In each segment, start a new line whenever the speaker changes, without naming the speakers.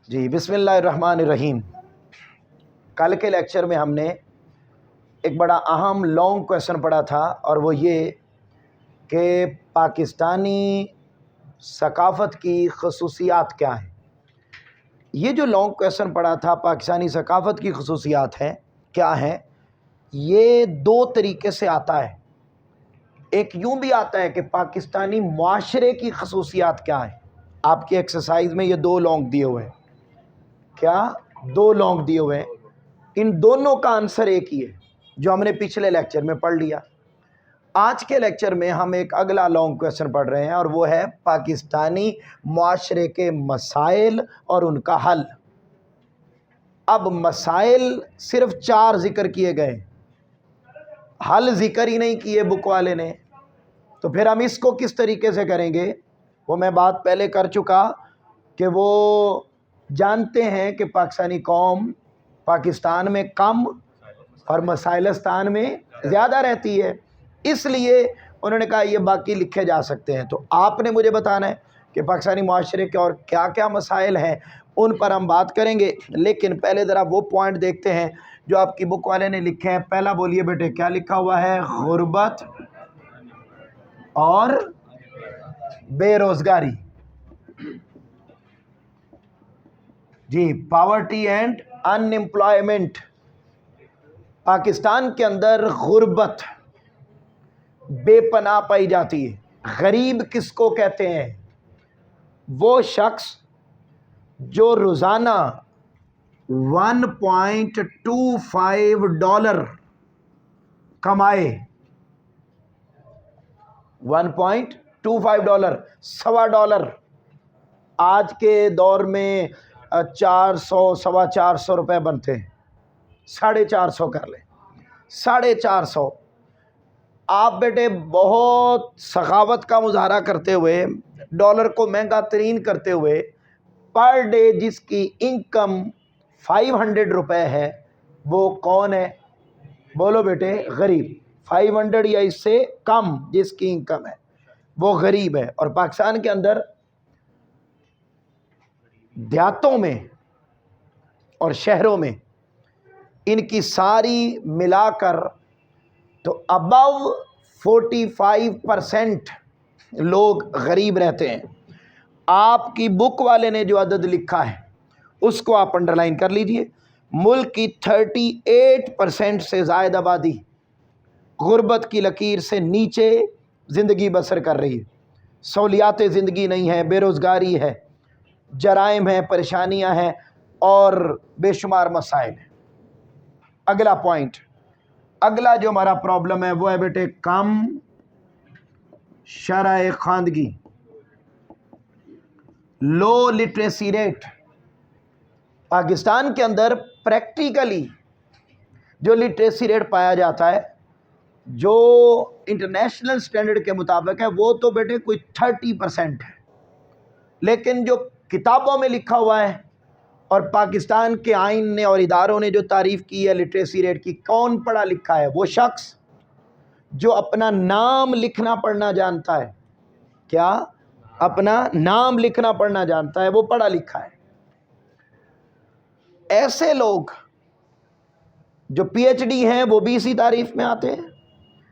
جی بسم اللہ الرحمن الرحیم۔ کل کے لیکچر میں ہم نے ایک بڑا اہم لانگ کویسچن پڑھا تھا، اور وہ یہ کہ پاکستانی ثقافت کی خصوصیات کیا ہیں۔ یہ جو لانگ کویسچن پڑھا تھا پاکستانی ثقافت کی خصوصیات ہیں کیا ہیں، یہ دو طریقے سے آتا ہے۔ ایک یوں بھی آتا ہے کہ پاکستانی معاشرے کی خصوصیات کیا ہیں۔ آپ کی ایکسرسائز میں یہ دو لانگ دیے ہوئے ہیں، کیا دو لانگ دیے ہوئے ہیں، ان دونوں کا آنسر ایک ہی ہے جو ہم نے پچھلے لیکچر میں پڑھ لیا۔ آج کے لیکچر میں ہم ایک اگلا لانگ کویسچن پڑھ رہے ہیں، اور وہ ہے پاکستانی معاشرے کے مسائل اور ان کا حل۔ اب مسائل صرف 4 ذکر کیے گئے، حل ذکر ہی نہیں کیے بک والے نے، تو پھر ہم اس کو کس طریقے سے کریں گے؟ وہ میں بات پہلے کر چکا کہ وہ جانتے ہیں کہ پاکستانی قوم پاکستان میں کم اور مسائلستان میں زیادہ رہتی ہے، اس لیے انہوں نے کہا یہ باقی لکھے جا سکتے ہیں۔ تو آپ نے مجھے بتانا ہے کہ پاکستانی معاشرے کے اور کیا کیا مسائل ہیں، ان پر ہم بات کریں گے۔ لیکن پہلے ذرا وہ پوائنٹ دیکھتے ہیں جو آپ کی بک والے نے لکھے ہیں۔ پہلا بولیے بیٹے، کیا لکھا ہوا ہے؟ غربت اور بے روزگاری۔ جی، poverty and unemployment. Pakistan کے اندر غربت بے پناہ پائی جاتی ہے۔ غریب کس کو کہتے ہیں؟ وہ شخص جو روزانہ $1.25 کمائے، $1.25، $1.25۔ آج کے دور میں 400 450 روپے بنتے ہیں، 450 کر لیں، 450۔ آپ بیٹے بہت سخاوت کا مظاہرہ کرتے ہوئے، ڈالر کو مہنگا ترین کرتے ہوئے، پر ڈے جس کی انکم 500 روپے ہے، وہ کون ہے؟ بولو بیٹے، غریب۔ 500 یا اس سے کم جس کی انکم ہے وہ غریب ہے۔ اور پاکستان کے اندر دیہاتوں میں اور شہروں میں ان کی ساری ملا کر تو ابو 45% لوگ غریب رہتے ہیں۔ آپ کی بک والے نے جو عدد لکھا ہے اس کو آپ انڈرلائن کر لیجئے۔ ملک کی 38% سے زائد آبادی غربت کی لکیر سے نیچے زندگی بسر کر رہی ہے۔ سہولیات زندگی نہیں ہے، بے روزگاری ہے، جرائم ہیں، پریشانیاں ہیں، اور بے شمار مسائل ہیں۔ اگلا پوائنٹ، اگلا جو ہمارا پرابلم ہے وہ ہے بیٹے کم شرح خواندگی، لو لٹریسی ریٹ۔ پاکستان کے اندر پریکٹیکلی جو لٹریسی ریٹ پایا جاتا ہے، جو انٹرنیشنل سٹینڈرڈ کے مطابق ہے، وہ تو بیٹے کوئی 30% ہے، لیکن جو کتابوں میں لکھا ہوا ہے اور پاکستان کے آئین نے اور اداروں نے جو تعریف کی ہے لٹریسی ریٹ کی، کون پڑھا لکھا ہے؟ وہ شخص جو اپنا نام لکھنا پڑھنا جانتا ہے۔ کیا؟ اپنا نام لکھنا پڑھنا جانتا ہے، وہ پڑھا لکھا ہے۔ ایسے لوگ جو پی ایچ ڈی ہیں وہ بھی اسی تعریف میں آتے ہیں،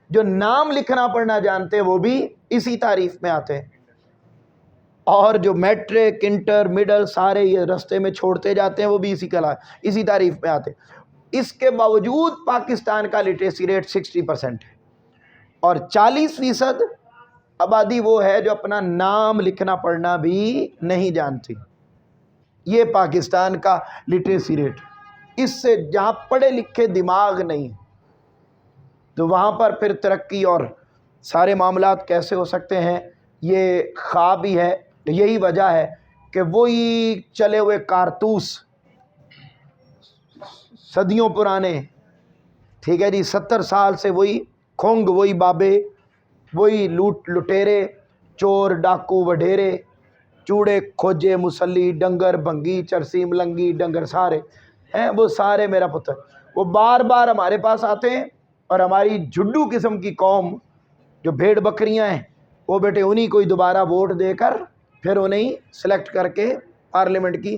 جو نام لکھنا پڑھنا جانتے ہیں وہ بھی اسی تعریف میں آتے ہیں، اور جو میٹرک انٹر مڈل سارے یہ رستے میں چھوڑتے جاتے ہیں وہ بھی اسی تعریف میں آتے ہیں۔ اس کے باوجود پاکستان کا لٹریسی ریٹ 60% ہے، اور 40% آبادی وہ ہے جو اپنا نام لکھنا پڑھنا بھی نہیں جانتی۔ یہ پاکستان کا لٹریسی ریٹ۔ اس سے جہاں پڑھے لکھے دماغ نہیں تو وہاں پر پھر ترقی اور سارے معاملات کیسے ہو سکتے ہیں؟ یہ خواب ہی ہے۔ یہی وجہ ہے کہ وہی چلے ہوئے کارتوس صدیوں پرانے، ٹھیک ہے جی، 70 سال سے وہی کھنگ، وہی بابے، وہی لٹیرے، چور ڈاکو وڈیرے، چوڑے کھوجے مسلی، ڈنگر بھنگی چرسی ملنگی، ڈنگر سارے ہیں، وہ سارے میرا پتر، وہ بار بار ہمارے پاس آتے ہیں، اور ہماری جھڈو قسم کی قوم جو بھیڑ بکریاں ہیں وہ بیٹے انہی کو ہی دوبارہ ووٹ دے کر پھر انہیں سلیکٹ کر کے پارلیمنٹ کی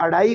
2.5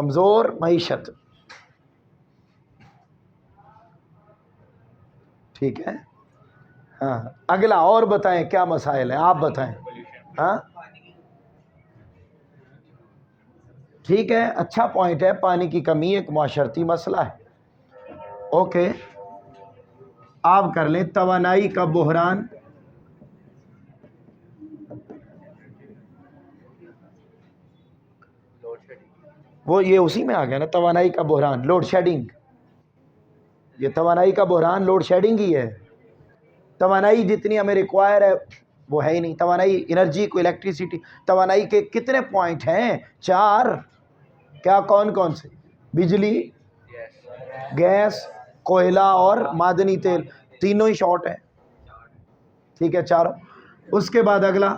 کمزور معیشت. ٹھیک ہے. ہاں اگلا اور بتائیں کیا مسائل ہیں, آپ بتائیں. ہاں ٹھیک ہے, اچھا پوائنٹ ہے, پانی کی کمی ایک معاشرتی مسئلہ ہے. اوکے آپ کر لیں توانائی کا بحران. وہ یہ اسی میں آ گیا نا, توانائی کا بحران, لوڈ شیڈنگ. یہ توانائی کا بحران لوڈ شیڈنگ ہی ہے. توانائی جتنی ہمیں ریکوائر ہے وہ ہے ہی نہیں. توانائی انرجی کو, الیکٹریسٹی, توانائی کے کتنے پوائنٹ ہیں؟ 4. کیا کون کون سے؟ بجلی, گیس, کوئلہ اور معدنی تیل, تینوں ہی شارٹ ہیں. ٹھیک ہے 4. اس کے بعد اگلا,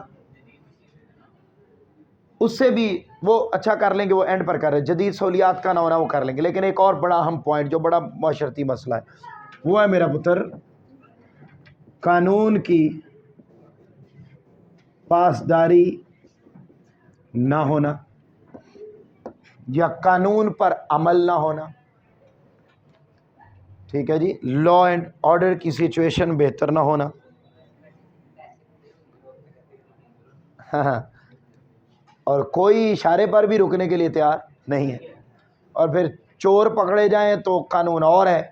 اس سے بھی وہ اچھا کر لیں گے, وہ اینڈ پر کر رہے, جدید سہولیات کا نہ ہونا وہ کر لیں گے. لیکن ایک اور بڑا اہم پوائنٹ جو بڑا معاشرتی مسئلہ ہے وہ ہے میرا پتر قانون کی پاسداری نہ ہونا یا قانون پر عمل نہ ہونا. ٹھیک ہے جی, لا اینڈ آرڈر کی سچویشن بہتر نہ ہونا. ہاں اور کوئی اشارے پر بھی رکنے کے لیے تیار نہیں ہے. اور پھر چور پکڑے جائیں تو قانون اور ہے,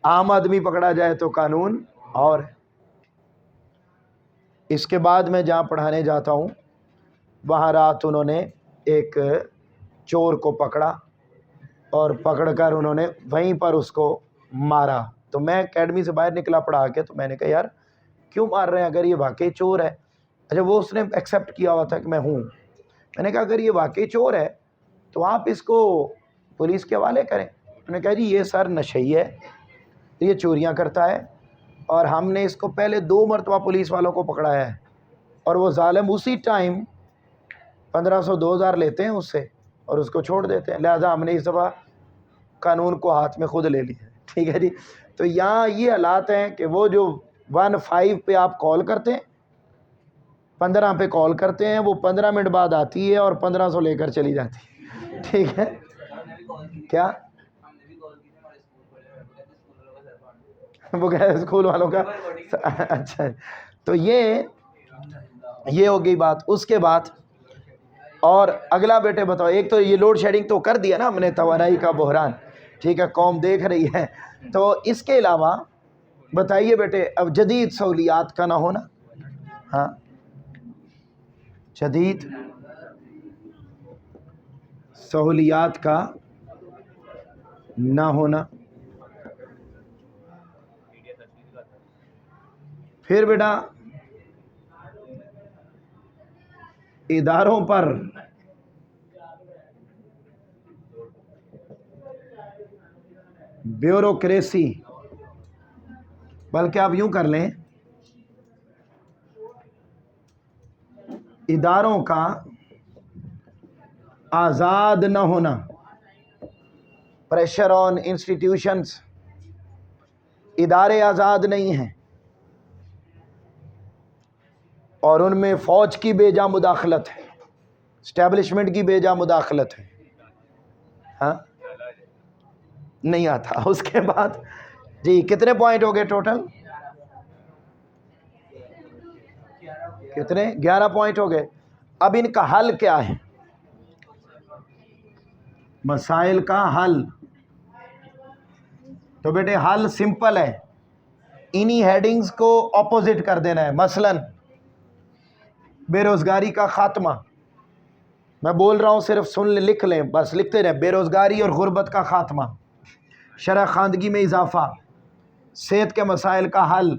عام آدمی پکڑا جائے تو قانون اور ہے. اس کے بعد میں جہاں پڑھانے جاتا ہوں وہاں رات انہوں نے ایک چور کو پکڑا اور پکڑ کر انہوں نے وہیں پر اس کو مارا. تو میں اکیڈمی سے باہر نکلا پڑھا کے, تو میں نے کہا یار کیوں مار رہے ہیں اگر یہ واقعی چور ہے؟ اچھا وہ اس نے ایکسیپٹ کیا ہوا تھا کہ میں ہوں. میں نے کہا اگر یہ واقعی چور ہے تو آپ اس کو پولیس کے حوالے کریں. انہوں نے کہا جی یہ سر نشئی ہے, یہ چوریاں کرتا ہے, اور ہم نے اس کو پہلے 2 مرتبہ پولیس والوں کو پکڑایا ہے, اور وہ ظالم اسی ٹائم 1500 2000 لیتے ہیں اس سے اور اس کو چھوڑ دیتے ہیں, لہذا ہم نے اس دفعہ قانون کو ہاتھ میں خود لے لیا. ٹھیک ہے جی. تو یہاں یہ حالات ہیں کہ وہ جو 15 پہ آپ کال کرتے ہیں, 15 پہ کال کرتے ہیں, وہ 15 منٹ بعد آتی ہے اور 1500 لے کر چلی جاتی ہے. ٹھیک ہے کیا وہ کہہ اسکول والوں کا. اچھا تو یہ ہو گئی بات. اس کے بعد اور اگلا بیٹے بتاؤ, ایک تو یہ لوڈ شیڈنگ تو کر دیا نا ہم نے, توانائی کا بحران. ٹھیک ہے قوم دیکھ رہی ہے. تو اس کے علاوہ بتائیے بیٹے اب جدید سہولیات کا نہ ہونا. ہاں جدید سہولیات کا نہ ہونا. پھر بیٹا اداروں پر بیوروکریسی, بلکہ آپ یوں کر لیں اداروں کا آزاد نہ ہونا. پریشر آن انسٹیٹیوشنز, ادارے آزاد نہیں ہیں اور ان میں فوج کی بے جا مداخلت ہے, اسٹیبلشمنٹ کی بے جا مداخلت ہے. ہاں نہیں آتا. اس کے بعد جی کتنے پوائنٹ ہو گئے ٹوٹل؟ کتنے؟ 11 پوائنٹ ہو گئے. اب ان کا حل کیا ہے؟ مسائل کا حل تو بیٹے حل سمپل ہے, انہی ہیڈنگز کو اپوزٹ کر دینا ہے. مثلاً بے روزگاری کا خاتمہ, میں بول رہا ہوں صرف سن لیں, لکھ لیں, بس لکھتے رہیں. بے روزگاری اور غربت کا خاتمہ, شرح خواندگی میں اضافہ, صحت کے مسائل کا حل,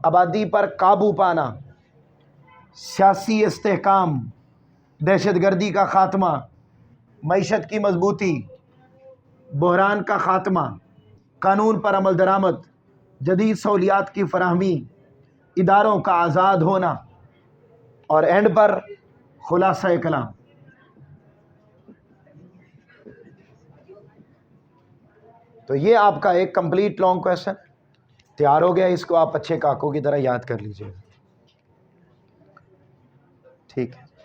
آبادی پر قابو پانا, سیاسی استحکام, دہشت گردی کا خاتمہ, معیشت کی مضبوطی, بحران کا خاتمہ, قانون پر عمل درآمد, جدید سہولیات کی فراہمی, اداروں کا آزاد ہونا, اور اینڈ پر خلاصہ کلام. تو یہ آپ کا ایک کمپلیٹ لانگ کویسچن تیار ہو گیا. اس کو آپ اچھے کاکوں کی طرح یاد کر لیجیے. ٹھیک ہے.